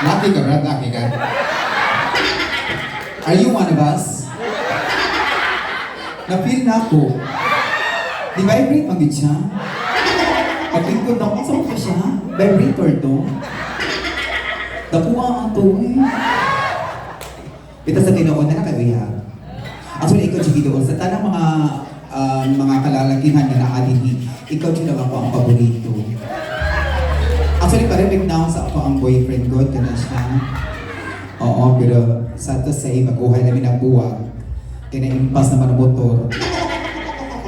Lucky ka, Brad. Lucky ka. Are you one of us? Na-feel na ako. Di-vibrate ang gid siya. Pag-lingkod na ako, saan ko siya? Vibrator to. Nakuha ang to eh. Ito sa tinoon na nakagayag. Actually, ikaw siya doon. Sa tanang mga kalalakihan na naadini, ikaw siya lang ako ang paborito. Actually, parang now sa ako ang boyfriend ko, ka na siya. Oo, pero sa to say, mag-uhay namin ang buwag. Kaya na-impas naman ang motor.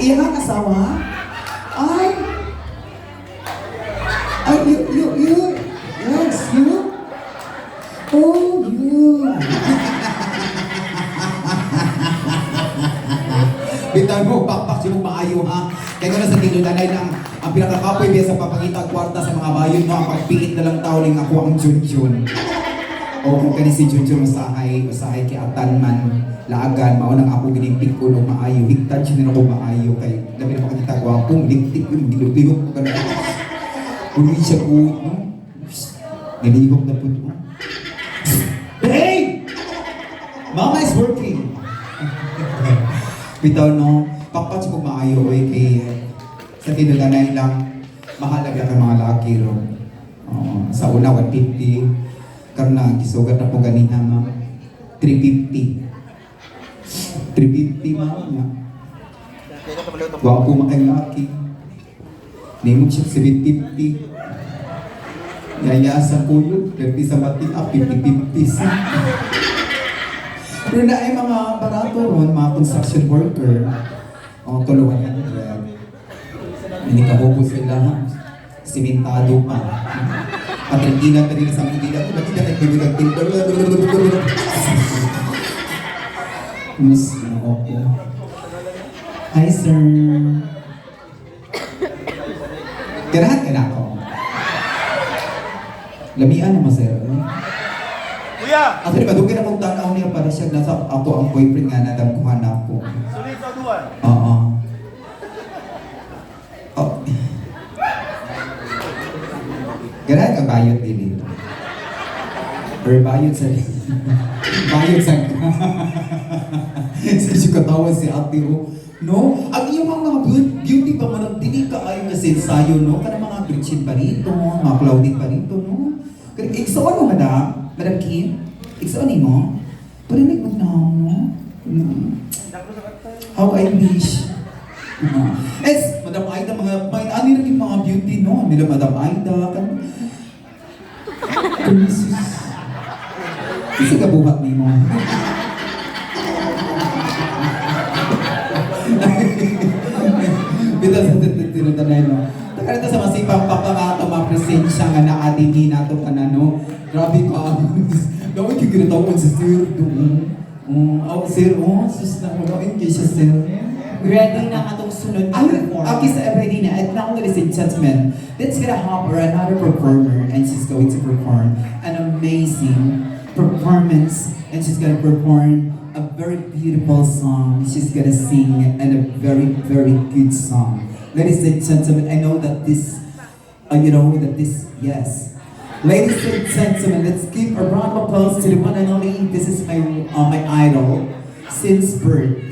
Iya nga kasawa? Ay, you. Yes, you. Oh, you. Bitan mo, pakpak siya mong maayo ha. Kaya ko na sa tinunanay lang, ang pinakakapoy biya sa papangita kwarta sa mga bayon, no? Ang pagpingit na lang tao ning ako ang Junjun. O kung kani si Junjun usahay kay atan man laagan, maunang ako ginimpik ko nung maayo. Higtan siya nila ko maayo kay labi na makakita ko akong liktik ko, dilog-dilog ko ka na. Uli siya ko, no? Niligok na po ito. Hey! Mama is working. Bitaw no, pakpat ko maayo eh kay sa tinulanay lang mahalaga ka mga laki ro. Sa una 150 karna gisugat na po ganina ma'am. 350 ma'am na. Wa ko makay laki. Nimo siya 750. Yaya sa puyo, 30 sa batik up 50-50. Pero na ay mga barato ron, mga construction worker, tulungan yan. Hindi ka hubo sila, simentado pa. Patriginan ka rin sa mga dila, bakit na nagbibigang tintor? Miss, okay. Hi, sir. Kirahan ka na ako. Lamian naman, sir. Kuya! Actually, madugin akong tanaw niya para siya nasa ako ang boyfriend nga nadamkuhan ako. Sulit sa duwan. Oo. Oh. Ganaan ang bayot din dito. Or bayot sa... bayot sa... Sa siya katawa si ate ko. No? Ang iyong mga beauty pa man, hindi ka ayaw kasi ensayo, no? Kana mga gritchin pa rito, mga clouding pa rito, no? Iksawan mo, madam? Madam Kim? Iksawan mo? Parinig mo na mo? How I wish. Es, Madam Aida, mga ano rin yung mga beauty, no? Nila Madam Aida, kan... Kasi kabuhat ni mo. Bita sa tinutanay, no? Takarita sa masipang papangato, mapresensya nga na adini nato ka na, no? Grabe ka. Gawin kayo kinatawan sa sir doon. Sir, sus na mo, gawin kayo siya, sir. Ready na atong sunod na performance. Okay, so ready na. And now, ladies and gentlemen, let's get a hop or another performer, and she's going to perform an amazing performance, and she's gonna perform a very beautiful song. She's gonna sing and a very, very good song. Ladies and gentlemen, I know that this, yes. Ladies and gentlemen, let's give a round of applause to the one and only. This is my idol since birth.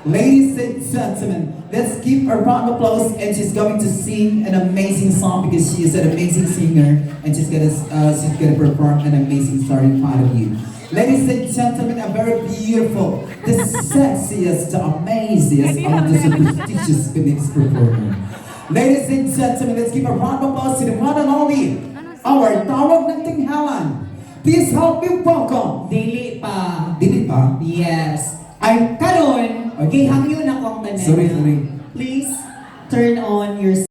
Ladies and gentlemen, let's give a round of applause, and she's going to sing an amazing song because she is an amazing singer, and she's gonna perform an amazing song in front of you. Ladies and gentlemen, a very beautiful, the sexiest, the amaziest, and the superstitious Phoenix performer. Ladies and gentlemen, let's give a round of applause to the one and only, our Tawag ng Tinghalan. Please help me welcome. Dili pa. Dili pa? Yes. Ay, Karon, okay. hangyo na ko ang tanan. Sorry. Please turn on your